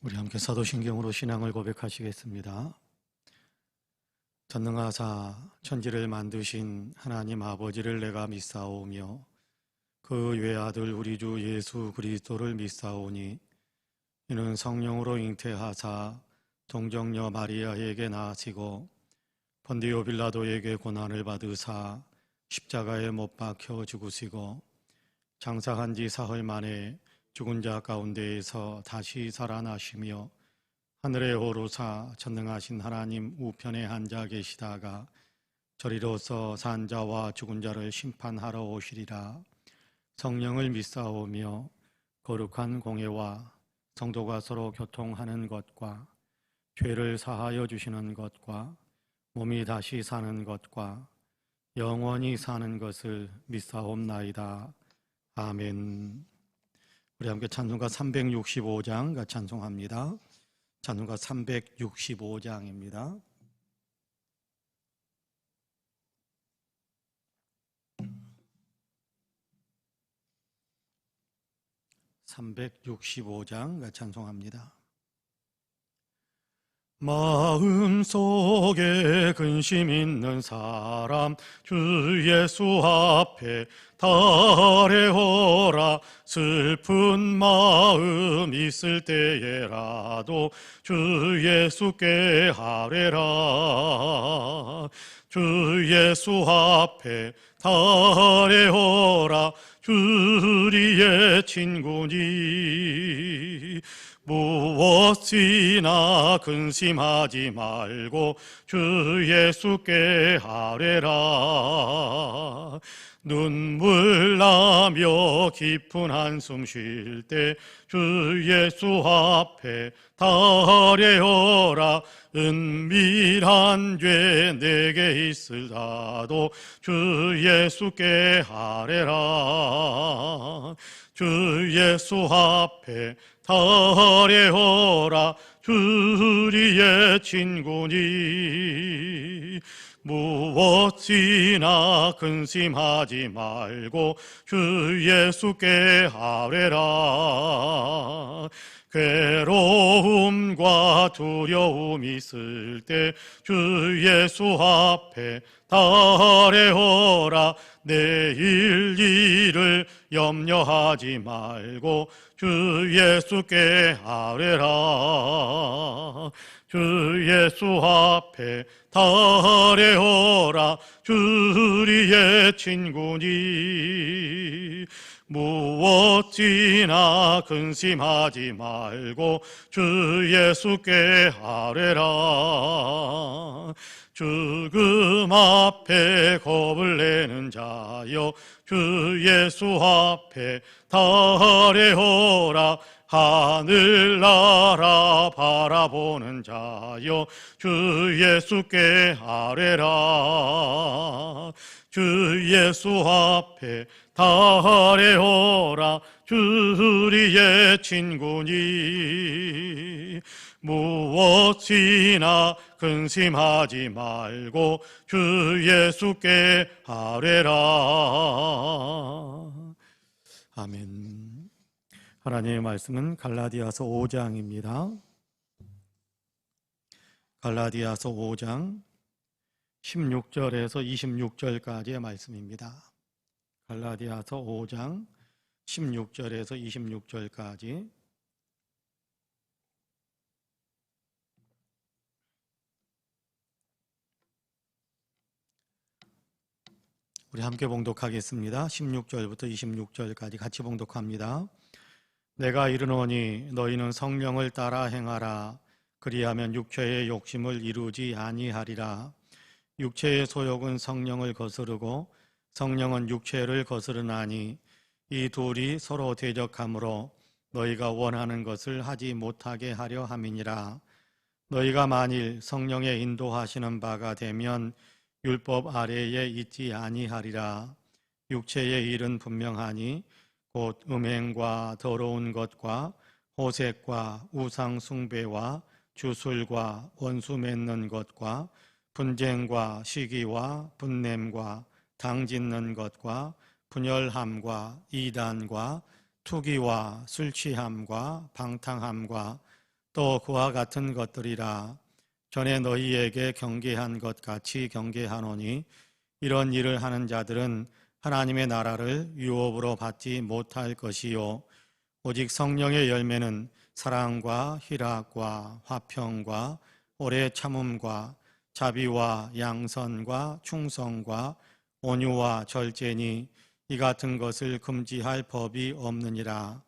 우리 함께 사도신경으로 신앙을 고백하시겠습니다. 전능하사 천지를 만드신 하나님 아버지를 내가 믿사오며 그 외아들 우리 주 예수 그리스도를 믿사오니 이는 성령으로 잉태하사 동정녀 마리아에게 나시고 본디오 빌라도에게 고난을 받으사 십자가에 못 박혀 죽으시고 장사한 지 사흘 만에 죽은 자 가운데에서 다시 살아나시며 하늘에 오르사 전능하신 하나님 우편에 앉아 계시다가 저리로서 산 자와 죽은 자를 심판하러 오시리라. 성령을 믿사오며 거룩한 공예와 성도가 서로 교통하는 것과 죄를 사하여 주시는 것과 몸이 다시 사는 것과 영원히 사는 것을 믿사옵나이다. 아멘. 우리 함께 찬송가 365장 같이 찬송합니다. 찬송가 365장입니다. 365장 같이 찬송합니다. 마음속에 근심 있는 사람 주 예수 앞에 달려오라. 슬픈 마음 있을 때에라도 주 예수께 아뢰라. 주 예수 앞에 달려오라. 주 우리의 친구니 무엇이나 근심하지 말고 주 예수께 아뢰라. 눈물 나며 깊은 한숨 쉴 때 주 예수 앞에 달려오라. 은밀한 죄 내게 있으라도 주 예수께 아뢰라. 주 예수 앞에 달려오라. 주 우리의 친구니 무엇이나 근심하지 말고 주 예수께 아뢰라. 괴로움과 두려움 있을 때 주 예수 앞에 달려오라. 내일 일을 염려하지 말고 주 예수께 아뢰라. 주 예수 앞에 달려오라. 주 우리의 친구니 무엇이나 근심하지 말고 주 예수께 아뢰라. 죽음 앞에 겁을 내는 자여 주 예수 앞에 달려오라. 하늘나라 바라보는 자여 주 예수께 아뢰라. 주 예수 앞에 달려오라. 주 우리의 친구니 무엇이나 근심하지 말고 주 예수께 아뢰라. 아멘. 하나님의 말씀은 갈라디아서 5장입니다. 갈라디아서 5장 16절에서 26절까지의 말씀입니다. 갈라디아서 5장 16절에서 26절까지. 우리 함께 봉독하겠습니다. 16절부터 26절까지 같이 봉독합니다. 내가 이르노니 너희는 성령을 따라 행하라. 그리하면 육체의 욕심을 이루지 아니하리라. 육체의 소욕은 성령을 거스르고 성령은 육체를 거스르나니 이 둘이 서로 대적하므로 너희가 원하는 것을 하지 못하게 하려 함이니라. 너희가 만일 성령의 인도하시는 바가 되면 율법 아래에 있지 아니하리라. 육체의 일은 분명하니 곧 음행과 더러운 것과 호색과 우상 숭배와 주술과 원수 맺는 것과 분쟁과 시기와 분냄과 당짓는 것과 분열함과 이단과 투기와 술취함과 방탕함과 또 그와 같은 것들이라. 전에 너희에게 경계한 것 같이 경계하노니 이런 일을 하는 자들은 하나님의 나라를 유업으로 받지 못할 것이요 오직 성령의 열매는 사랑과 희락과 화평과 오래 참음과 자비와 양선과 충성과 온유와 절제니 이 같은 것을 금지할 법이 없느니라.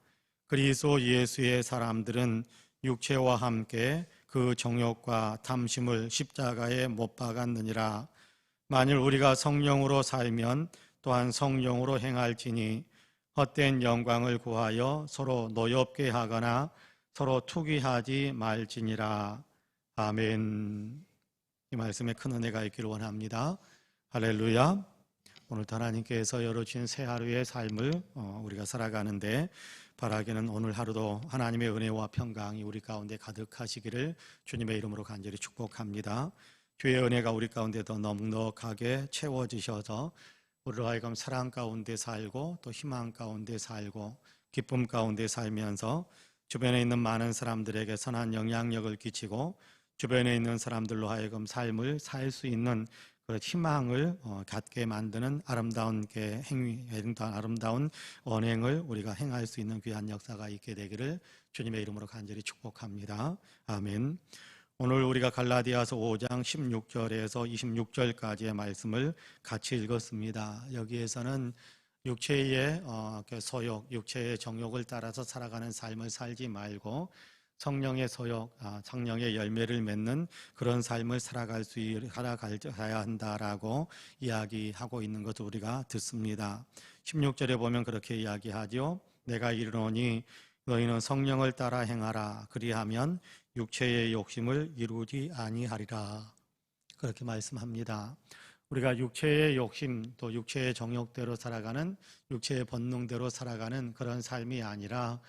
그리스도 예수의 사람들은 육체와 함께 그 정욕과 탐심을 십자가에 못 박았느니라. 만일 우리가 성령으로 살면 또한 성령으로 행할지니 헛된 영광을 구하여 서로 노엽게 하거나 서로 투기하지 말지니라. 아멘. 이 말씀에 큰 은혜가 있기를 원합니다. 할렐루야. 오늘도 하나님께서 열어주신 새 하루의 삶을 우리가 살아가는데 바라기는 오늘 하루도 하나님의 은혜와 평강이 우리 가운데 가득하시기를 주님의 이름으로 간절히 축복합니다. 주의 은혜가 우리 가운데 더 넉넉하게 채워지셔서 우리로 하여금 사랑 가운데 살고 또 희망 가운데 살고 기쁨 가운데 살면서 주변에 있는 많은 사람들에게 선한 영향력을 끼치고 주변에 있는 사람들로 하여금 삶을 살 수 있는 그 희망을 갖게 만드는 아름다운 행위, 아름다운 언행을 우리가 행할 수 있는 귀한 역사가 있게 되기를 주님의 이름으로 간절히 축복합니다. 아멘. 오늘 우리가 갈라디아서 5장 16절에서 26절까지의 말씀을 같이 읽었습니다. 여기에서는 육체의 소욕, 육체의 정욕을 따라서 살아가는 삶을 살지 말고 성령의 소욕, 성령의 열매를 맺는 그런 삶을 살아가야 한다라고 이야기하고 있는 것을 우리가 듣습니다. 16절에 보면 그렇게 이야기하죠. 내가 이르노니 너희는 성령을 따라 행하라. 그리하면 육체의 욕심을 이루지 아니하리라. 그렇게 말씀합니다. 우리가 육체의 욕심 또 육체의 정욕대로 살아가는 육체의 본능대로 살아가는 그런 삶이 아니라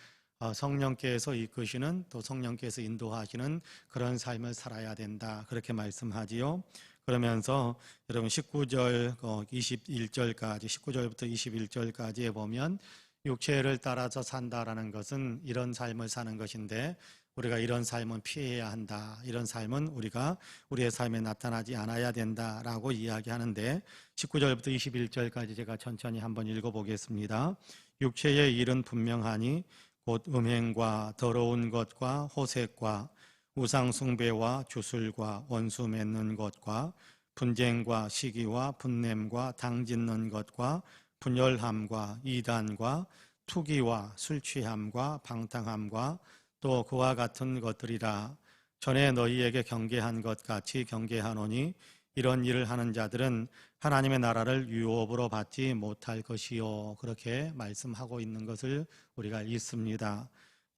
성령께서 이끄시는 또 성령께서 인도하시는 그런 삶을 살아야 된다. 그렇게 말씀하지요. 그러면서 여러분 19절 21절까지 19절부터 21절까지에 보면 육체를 따라서 산다라는 것은 이런 삶을 사는 것인데 우리가 이런 삶은 피해야 한다. 이런 삶은 우리가 우리의 삶에 나타나지 않아야 된다라고 이야기하는데 19절부터 21절까지 제가 천천히 한번 읽어보겠습니다. 육체의 일은 분명하니 곧 음행과 더러운 것과 호색과 우상숭배와 주술과 원수 맺는 것과 분쟁과 시기와 분냄과 당짓는 것과 분열함과 이단과 투기와 술취함과 방탕함과 또 그와 같은 것들이라. 전에 너희에게 경계한 것 같이 경계하노니 이런 일을 하는 자들은 하나님의 나라를 유업으로 받지 못할 것이요. 그렇게 말씀하고 있는 것을 우리가 읽습니다.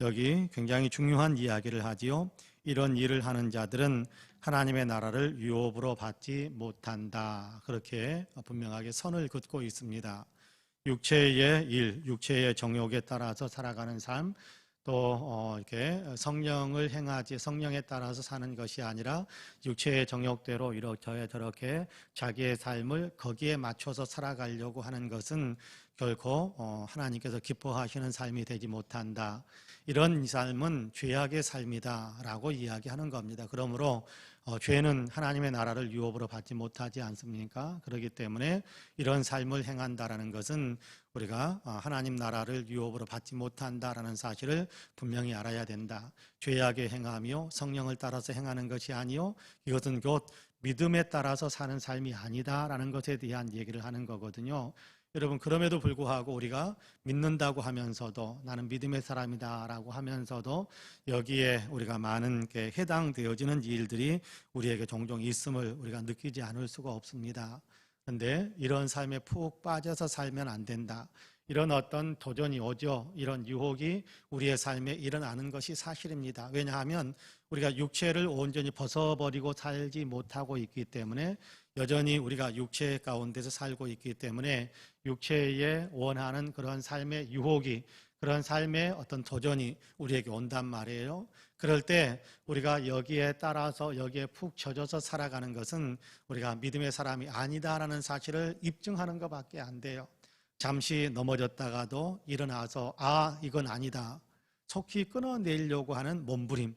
여기 굉장히 중요한 이야기를 하지요. 이런 일을 하는 자들은 하나님의 나라를 유업으로 받지 못한다. 그렇게 분명하게 선을 긋고 있습니다. 육체의 일, 육체의 정욕에 따라서 살아가는 삶, 또 이렇게 성령을 행하지 성령에 따라서 사는 것이 아니라 육체의 정욕대로 이렇게 저렇게 자기의 삶을 거기에 맞춰서 살아가려고 하는 것은 결코 하나님께서 기뻐하시는 삶이 되지 못한다. 이런 삶은 죄악의 삶이다라고 이야기하는 겁니다. 그러므로 죄는 하나님의 나라를 유업으로 받지 못하지 않습니까? 그렇기 때문에 이런 삶을 행한다라는 것은 우리가 하나님 나라를 유업으로 받지 못한다라는 사실을 분명히 알아야 된다. 죄악에 행하며 성령을 따라서 행하는 것이 아니요 이것은 곧 믿음에 따라서 사는 삶이 아니다라는 것에 대한 얘기를 하는 거거든요. 여러분 그럼에도 불구하고 우리가 믿는다고 하면서도 나는 믿음의 사람이다라고 하면서도 여기에 우리가 많은 게 해당되어지는 일들이 우리에게 종종 있음을 우리가 느끼지 않을 수가 없습니다. 그런데 이런 삶에 푹 빠져서 살면 안 된다. 이런 어떤 도전이 오죠. 이런 유혹이 우리의 삶에 일어나는 것이 사실입니다. 왜냐하면 우리가 육체를 온전히 벗어버리고 살지 못하고 있기 때문에 여전히 우리가 육체 가운데서 살고 있기 때문에 육체에 원하는 그런 삶의 유혹이 그런 삶의 어떤 도전이 우리에게 온단 말이에요. 그럴 때 우리가 여기에 따라서 여기에 푹 젖어서 살아가는 것은 우리가 믿음의 사람이 아니다라는 사실을 입증하는 것밖에 안 돼요. 잠시 넘어졌다가도 일어나서 이건 아니다. 속히 끊어내려고 하는 몸부림.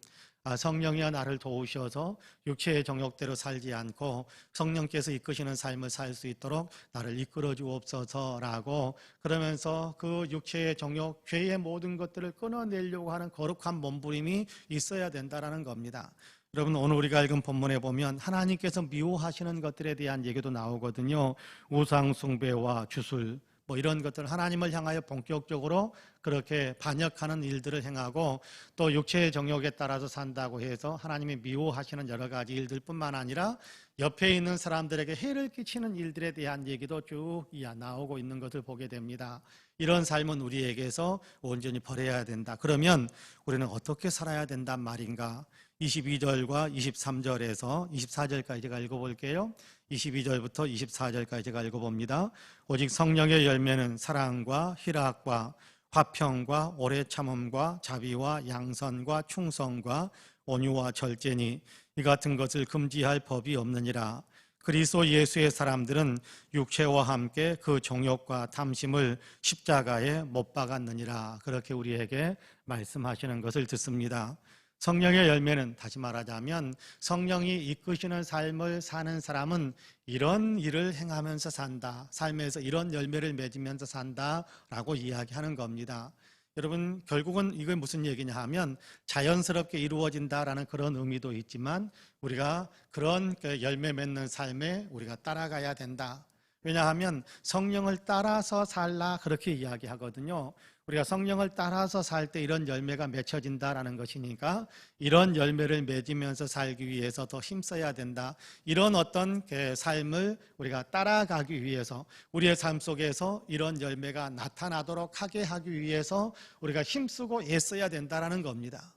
성령이여 나를 도우셔서 육체의 정욕대로 살지 않고 성령께서 이끄시는 삶을 살 수 있도록 나를 이끌어 주옵소서라고, 그러면서 그 육체의 정욕, 죄의 모든 것들을 끊어내려고 하는 거룩한 몸부림이 있어야 된다는 겁니다. 여러분, 오늘 우리가 읽은 본문에 보면 하나님께서 미워하시는 것들에 대한 얘기도 나오거든요. 우상 숭배와 주술, 이런 것들, 하나님을 향하여 본격적으로 그렇게 반역하는 일들을 행하고, 또 육체의 정욕에 따라서 산다고 해서 하나님이 미워하시는 여러 가지 일들뿐만 아니라 옆에 있는 사람들에게 해를 끼치는 일들에 대한 얘기도 쭉 나오고 있는 것을 보게 됩니다. 이런 삶은 우리에게서 온전히 버려야 된다. 그러면 우리는 어떻게 살아야 된단 말인가? 22절과 23절에서 24절까지 제가 읽어볼게요. 22절부터 24절까지 제가 읽어봅니다. 오직 성령의 열매는 사랑과 희락과 화평과 오래 참음과 자비와 양선과 충성과 온유와 절제니 이 같은 것을 금지할 법이 없느니라. 그리스도 예수의 사람들은 육체와 함께 그 정욕과 탐심을 십자가에 못 박았느니라. 그렇게 우리에게 말씀하시는 것을 듣습니다. 성령의 열매는, 다시 말하자면 성령이 이끄시는 삶을 사는 사람은 이런 일을 행하면서 산다, 삶에서 이런 열매를 맺으면서 산다라고 이야기하는 겁니다. 여러분, 결국은 이게 무슨 얘기냐 하면 자연스럽게 이루어진다라는 그런 의미도 있지만 우리가 그런 열매 맺는 삶에 우리가 따라가야 된다. 왜냐하면 성령을 따라서 살라, 그렇게 이야기하거든요. 우리가 성령을 따라서 살 때 이런 열매가 맺혀진다라는 것이니까 이런 열매를 맺으면서 살기 위해서 더 힘써야 된다. 이런 어떤 삶을 우리가 따라가기 위해서, 우리의 삶 속에서 이런 열매가 나타나도록 하게 하기 위해서 우리가 힘쓰고 애써야 된다라는 겁니다.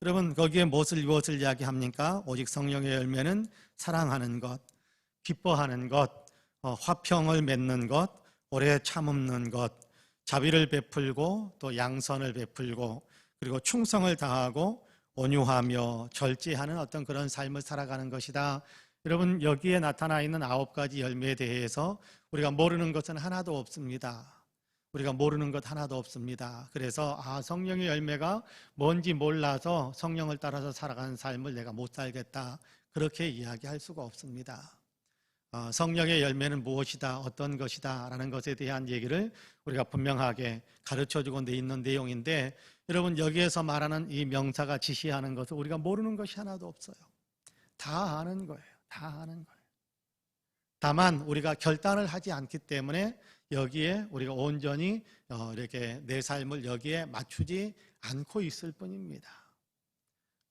여러분, 거기에 무엇을 이야기합니까? 오직 성령의 열매는 사랑하는 것, 기뻐하는 것, 화평을 맺는 것, 오래 참음는 것, 자비를 베풀고 또 양선을 베풀고, 그리고 충성을 다하고 온유하며 절제하는 어떤 그런 삶을 살아가는 것이다. 여러분, 여기에 나타나 있는 9가지 열매에 대해서 우리가 모르는 것은 하나도 없습니다. 우리가 모르는 것 하나도 없습니다. 그래서 성령의 열매가 뭔지 몰라서 성령을 따라서 살아가는 삶을 내가 못 살겠다, 그렇게 이야기할 수가 없습니다. 성령의 열매는 무엇이다, 어떤 것이다 라는 것에 대한 얘기를 우리가 분명하게 가르쳐주고 있는 내용인데, 여러분, 여기에서 말하는 이 명사가 지시하는 것은 우리가 모르는 것이 하나도 없어요. 다 아는 거예요. 다 아는 거예요. 다만 우리가 결단을 하지 않기 때문에 여기에 우리가 온전히 이렇게 내 삶을 여기에 맞추지 않고 있을 뿐입니다.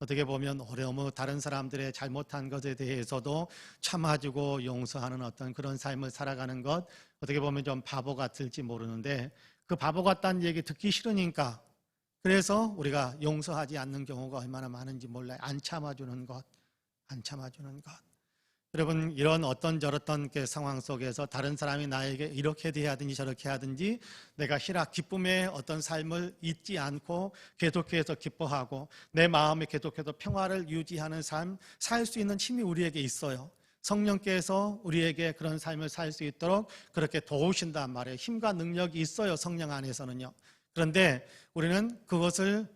어떻게 보면 어려움, 다른 사람들의 잘못한 것에 대해서도 참아주고 용서하는 어떤 그런 삶을 살아가는 것, 어떻게 보면 좀 바보 같을지 모르는데, 그 바보 같다는 얘기 듣기 싫으니까, 그래서 우리가 용서하지 않는 경우가 얼마나 많은지 몰라요. 안 참아주는 것, 안 참아주는 것. 여러분, 이런 어떤 저렇던 상황 속에서 다른 사람이 나에게 이렇게 대하든지 저렇게 하든지 내가 희락, 기쁨의 어떤 삶을 잊지 않고 계속해서 기뻐하고 내 마음에 계속해서 평화를 유지하는 삶, 살 수 있는 힘이 우리에게 있어요. 성령께서 우리에게 그런 삶을 살 수 있도록 그렇게 도우신단 말이에요. 힘과 능력이 있어요, 성령 안에서는요. 그런데 우리는 그것을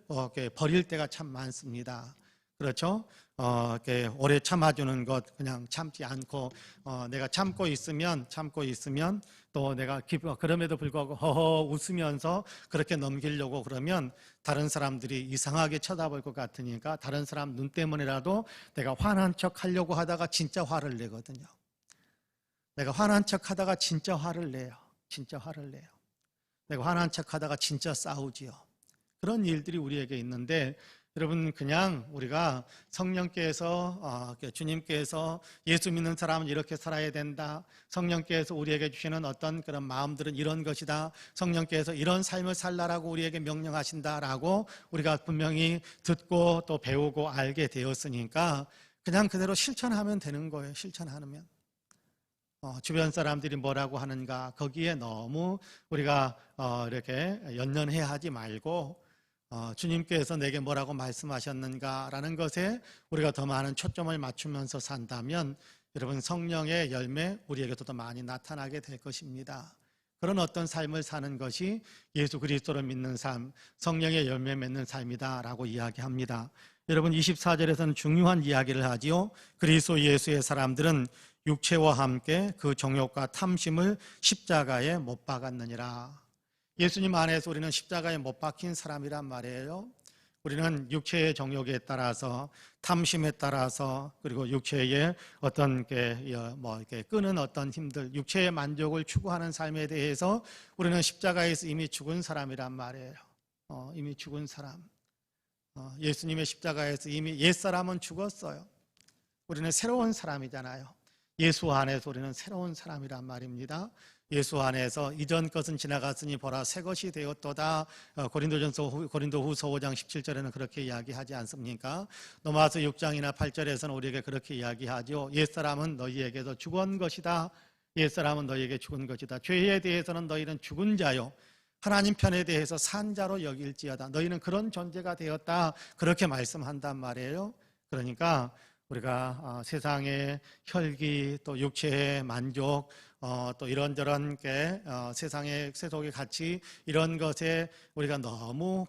버릴 때가 참 많습니다. 그렇죠? 이렇게 오래 참아주는 것, 그냥 참지 않고, 내가 참고 있으면 또 내가 그럼에도 불구하고 허허 웃으면서 그렇게 넘기려고 그러면 다른 사람들이 이상하게 쳐다볼 것 같으니까 다른 사람 눈 때문에라도 내가 화난 척 하려고 하다가 진짜 화를 내거든요. 내가 화난 척 하다가 진짜 화를 내요. 진짜 화를 내요. 내가 화난 척 하다가 진짜 싸우지요. 그런 일들이 우리에게 있는데, 여러분, 그냥 우리가 성령께서 주님께서 예수 믿는 사람은 이렇게 살아야 된다, 성령께서 우리에게 주시는 어떤 그런 마음들은 이런 것이다, 성령께서 이런 삶을 살라라고 우리에게 명령하신다라고 우리가 분명히 듣고 또 배우고 알게 되었으니까 그냥 그대로 실천하면 되는 거예요. 실천하면. 주변 사람들이 뭐라고 하는가, 거기에 너무 우리가 이렇게 연연해하지 말고 주님께서 내게 뭐라고 말씀하셨는가라는 것에 우리가 더 많은 초점을 맞추면서 산다면 여러분, 성령의 열매 우리에게도 더 많이 나타나게 될 것입니다. 그런 어떤 삶을 사는 것이 예수 그리스도를 믿는 삶, 성령의 열매 맺는 삶이다라고 이야기합니다. 여러분 24절에서는 중요한 이야기를 하지요. 그리스도 예수의 사람들은 육체와 함께 그 정욕과 탐심을 십자가에 못 박았느니라. 예수님 안에서 우리는 십자가에 못 박힌 사람이란 말이에요. 우리는 육체의 정욕에 따라서, 탐심에 따라서, 그리고 육체의 어떤 이렇게 끄는 어떤 힘들, 육체의 만족을 추구하는 삶에 대해서 우리는 십자가에서 이미 죽은 사람이란 말이에요. 이미 죽은 사람. 예수님의 십자가에서 이미 옛사람은 죽었어요. 우리는 새로운 사람이잖아요. 예수 안에서 우리는 새로운 사람이란 말입니다. 예수 안에서 이전 것은 지나갔으니 보라 새 것이 되었도다. 고린도후서 5장 17절에는 그렇게 이야기하지 않습니까? 로마서 6장이나 8절에서는 우리에게 그렇게 이야기하죠. 옛사람은 너희에게서 죽은 것이다. 옛사람은 너희에게 죽은 것이다. 죄에 대해서는 너희는 죽은 자요, 하나님 편에 대해서 산 자로 여길지어다. 너희는 그런 존재가 되었다. 그렇게 말씀한단 말이에요. 그러니까 우리가 세상의 혈기, 또 육체의 만족, 또 이런저런 세상의 세속의 가치, 이런 것에 우리가 너무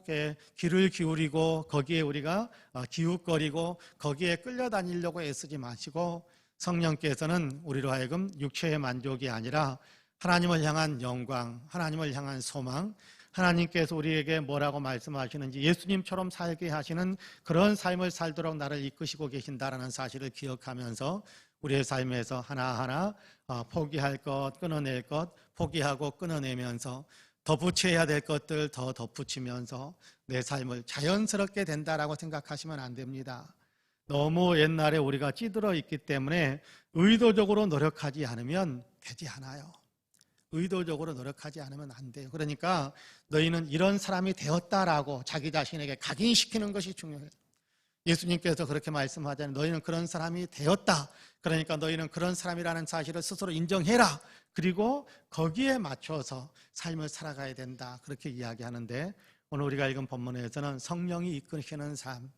귀를 기울이고 거기에 우리가 기웃거리고 거기에 끌려다니려고 애쓰지 마시고, 성령께서는 우리로 하여금 육체의 만족이 아니라 하나님을 향한 영광, 하나님을 향한 소망, 하나님께서 우리에게 뭐라고 말씀하시는지 예수님처럼 살게 하시는 그런 삶을 살도록 나를 이끄시고 계신다라는 사실을 기억하면서 우리의 삶에서 하나하나 포기할 것, 끊어낼 것, 포기하고 끊어내면서 덧붙여야 될 것들 더 덧붙이면서 내 삶을 자연스럽게 된다라고 생각하시면 안 됩니다. 너무 옛날에 우리가 찌들어 있기 때문에 의도적으로 노력하지 않으면 되지 않아요. 의도적으로 노력하지 않으면 안 돼요. 그러니까 너희는 이런 사람이 되었다라고 자기 자신에게 각인시키는 것이 중요해요. 예수님께서 그렇게 말씀하잖아요. 너희는 그런 사람이 되었다. 그러니까 너희는 그런 사람이라는 사실을 스스로 인정해라. 그리고 거기에 맞춰서 삶을 살아가야 된다. 그렇게 이야기하는데, 오늘 우리가 읽은 본문에서는 성령이 이끄시는 삶,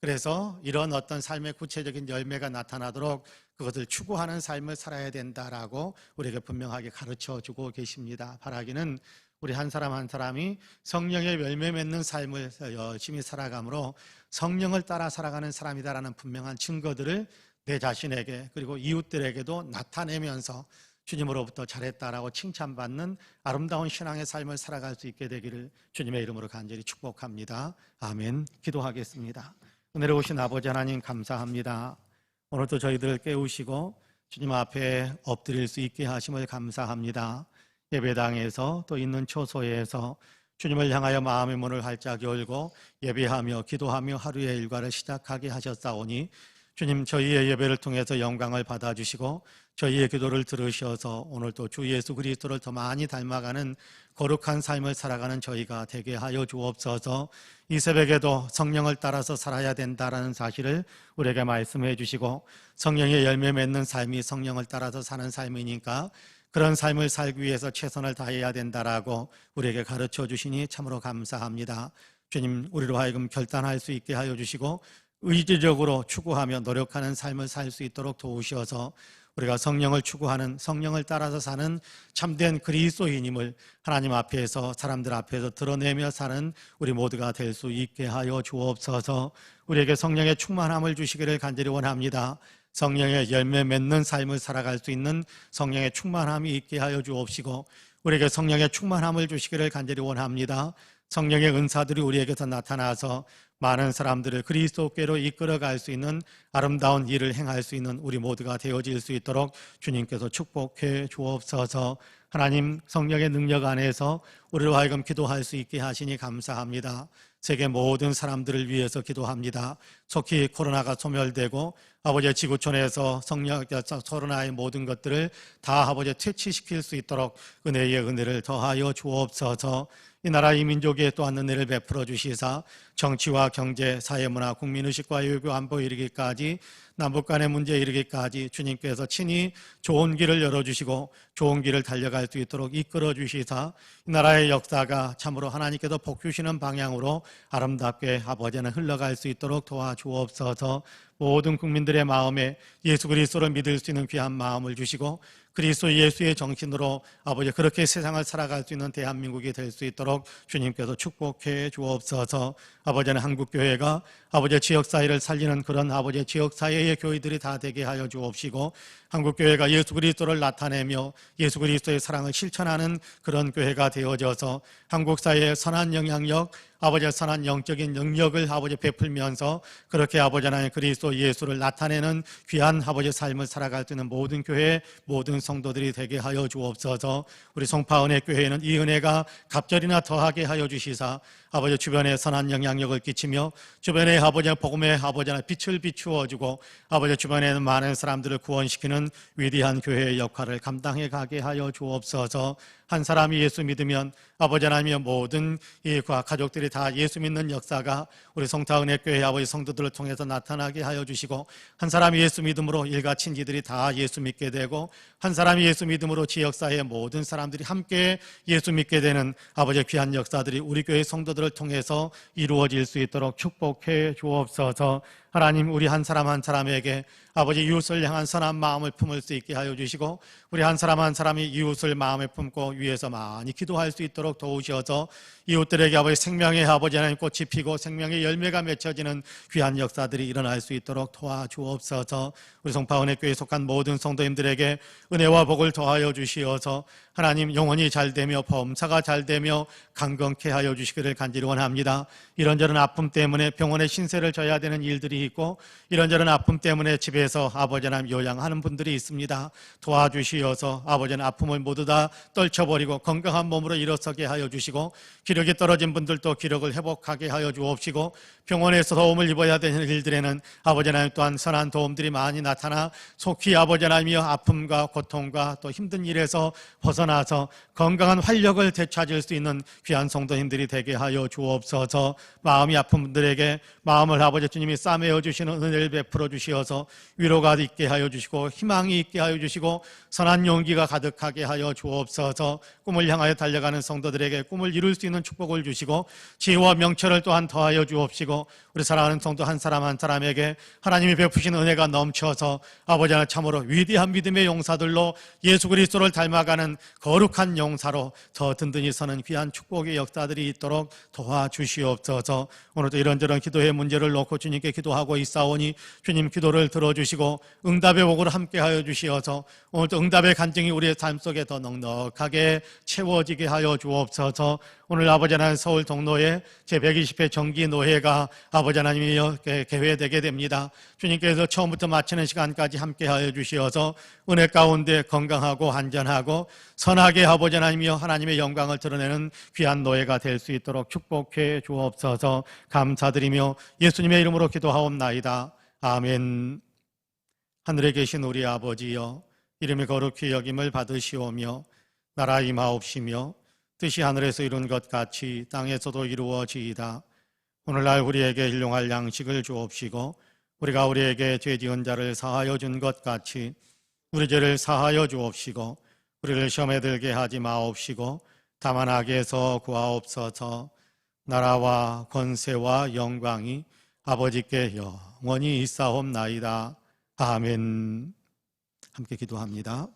그래서 이런 어떤 삶의 구체적인 열매가 나타나도록 그것을 추구하는 삶을 살아야 된다라고 우리에게 분명하게 가르쳐주고 계십니다. 바라기는 우리 한 사람 한 사람이 성령의 열매 맺는 삶을 열심히 살아가므로 성령을 따라 살아가는 사람이다라는 분명한 증거들을 내 자신에게 그리고 이웃들에게도 나타내면서 주님으로부터 잘했다라고 칭찬받는 아름다운 신앙의 삶을 살아갈 수 있게 되기를 주님의 이름으로 간절히 축복합니다. 아멘. 기도하겠습니다. 은혜로 오신 아버지 하나님 감사합니다. 오늘도 저희들을 깨우시고 주님 앞에 엎드릴 수 있게 하심을 감사합니다. 예배당에서 또 있는 초소에서 주님을 향하여 마음의 문을 활짝 열고 예배하며 기도하며 하루의 일과를 시작하게 하셨사오니 주님, 저희의 예배를 통해서 영광을 받아주시고 저희의 기도를 들으셔서 오늘도 주 예수 그리스도를 더 많이 닮아가는 거룩한 삶을 살아가는 저희가 되게 하여 주옵소서. 이 새벽에도 성령을 따라서 살아야 된다라는 사실을 우리에게 말씀해 주시고, 성령의 열매 맺는 삶이 성령을 따라서 사는 삶이니까 그런 삶을 살기 위해서 최선을 다해야 된다라고 우리에게 가르쳐 주시니 참으로 감사합니다. 주님, 우리로 하여금 결단할 수 있게 하여 주시고 의지적으로 추구하며 노력하는 삶을 살 수 있도록 도우셔서 우리가 성령을 추구하는, 성령을 따라서 사는 참된 그리스도인임을 하나님 앞에서, 사람들 앞에서 드러내며 사는 우리 모두가 될 수 있게 하여 주옵소서. 우리에게 성령의 충만함을 주시기를 간절히 원합니다. 성령의 열매 맺는 삶을 살아갈 수 있는 성령의 충만함이 있게 하여 주옵시고 우리에게 성령의 충만함을 주시기를 간절히 원합니다. 성령의 은사들이 우리에게서 나타나서 많은 사람들을 그리스도께로 이끌어갈 수 있는 아름다운 일을 행할 수 있는 우리 모두가 되어질 수 있도록 주님께서 축복해 주옵소서. 하나님, 성령의 능력 안에서 우리로 하여금 기도할 수 있게 하시니 감사합니다. 세계 모든 사람들을 위해서 기도합니다. 속히 코로나가 소멸되고 아버지의 지구촌에서 코로나의 모든 것들을 다 아버지 퇴치시킬 수 있도록 은혜의 은혜를 더하여 주옵소서. 이 나라 이 민족에 또한 은혜를 베풀어 주시사 정치와 경제, 사회문화, 국민의식과 외교 안보 이르기까지 남북 간의 문제에 이르기까지 주님께서 친히 좋은 길을 열어주시고 좋은 길을 달려갈 수 있도록 이끌어 주시사 이 나라의 역사가 참으로 하나님께서 복 주시는 방향으로 아름답게 아버지는 흘러갈 수 있도록 도와주옵소서. 모든 국민들의 마음에 예수 그리스도를 믿을 수 있는 귀한 마음을 주시고 그리스도 예수의 정신으로 아버지 그렇게 세상을 살아갈 수 있는 대한민국이 될 수 있도록 주님께서 축복해 주옵소서. 아버지는 한국교회가 아버지의 지역사회를 살리는 그런 아버지의 지역사회의 교회들이 다 되게 하여 주옵시고 한국교회가 예수 그리스도를 나타내며 예수 그리스도의 사랑을 실천하는 그런 교회가 되어져서 한국사회의 선한 영향력, 아버지의 선한 영적인 영역을 아버지 베풀면서 그렇게 아버지 하나님 그리스도 예수를 나타내는 귀한 아버지의 삶을 살아갈 수 있는 모든 교회, 모든 성도들이 되게 하여 주옵소서. 우리 송파은혜 교회는 이 은혜가 갑절이나 더하게 하여 주시사 아버지 주변에 선한 영향력을 끼치며 주변에 아버지의 복음의 아버지 하나님 빛을 비추어주고 아버지 주변에는 많은 사람들을 구원시키는 위대한 교회의 역할을 감당해 가게 하여 주옵소서. 한 사람이 예수 믿으면 아버지 하나님의 모든 이 가족들이 다 예수 믿는 역사가 우리 송파은혜교회 아버지 성도들을 통해서 나타나게 하여 주시고 한 사람이 예수 믿음으로 일가 친지들이 다 예수 믿게 되고 한 사람이 예수 믿음으로 지역사회의 모든 사람들이 함께 예수 믿게 되는 아버지의 귀한 역사들이 우리 교회 성도들을 통해서 이루어질 수 있도록 축복해 주옵소서. 하나님 우리 한 사람 한 사람에게 아버지 이웃을 향한 선한 마음을 품을 수 있게 하여 주시고 우리 한 사람 한 사람이 이웃을 마음에 품고 위해서 많이 기도할 수 있도록 도우셔서 이웃들에게 아버지 생명의 아버지 하나님 꽃이 피고 생명의 열매가 맺혀지는 귀한 역사들이 일어날 수 있도록 도와주옵소서. 우리 송파은혜교회에 속한 모든 성도님들에게 은혜와 복을 더하여 주시어서 하나님 영혼이 잘되며 범사가 잘되며 강건케 하여 주시기를 간절히 원합니다. 이런저런 아픔 때문에 병원에 신세를 져야 되는 일들이 있고 이런저런 아픔 때문에 집에서 아버지 하나님 요양하는 분들이 있습니다. 도와주시어서 아버지 하나님 아픔을 모두 다 떨쳐버리고 건강한 몸으로 일어서게 하여 주시고 기력이 떨어진 분들도 기력을 회복하게 하여 주옵시고 병원에서 도움을 입어야 되는 일들에는 아버지 하나님 또한 선한 도움들이 많이 나타나 속히 아버지 하나님이여 아픔과 고통과 또 힘든 일에서 벗어나서 건강한 활력을 되찾을 수 있는 귀한 성도님들이 되게 하여 주옵소서. 마음이 아픈 분들에게 마음을 아버지 주님이 싸매어 주시는 은혜를 베풀어 주시어서 위로가 있게 하여 주시고 희망이 있게 하여 주시고 선한 용기가 가득하게 하여 주옵소서. 꿈을 향하여 달려가는 성도들에게 꿈을 이룰 수 있는 축복을 주시고 지혜와 명철을 또한 더하여 주옵시고 우리 사랑하는 성도 한 사람 한 사람에게 하나님이 베푸신 은혜가 넘쳐서 아버지 하나님 참으로 위대한 믿음의 용사들로 예수 그리스도를 닮아가는 거룩한 용사로 더 든든히 서는 귀한 축복의 역사들이 있도록 도와주시옵소서. 오늘도 이런저런 기도의 문제를 놓고 주님께 기도하고 있사오니 주님 기도를 들어주시고 응답의 복으로 함께하여 주시어서 오늘도 응답의 간증이 우리의 삶 속에 더 넉넉하게 채워지게 하여 주옵소서. 오늘 아버지 하나님 서울 동로에 제120회 정기노회가 아버지 하나님이 개회되게 됩니다. 주님께서 처음부터 마치는 시간까지 함께하여 주시어서 은혜 가운데 건강하고 안전하고 선하게 아버지 하나님이여 하나님의 영광을 드러내는 귀한 노예가 될 수 있도록 축복해 주옵소서. 감사드리며 예수님의 이름으로 기도하옵나이다. 아멘. 하늘에 계신 우리 아버지여 이름이 거룩히 여김을 받으시오며 나라 임하옵시며 뜻이 하늘에서 이룬 것 같이 땅에서도 이루어지이다. 오늘날 우리에게 일용할 양식을 주옵시고 우리가 우리에게 죄 지은 자를 사하여 준 것 같이 우리 죄를 사하여 주옵시고 우리를 시험에 들게 하지 마옵시고 다만 악에서 구하옵소서. 나라와 권세와 영광이 아버지께 영원히 있사옵나이다. 아멘. 함께 기도합니다.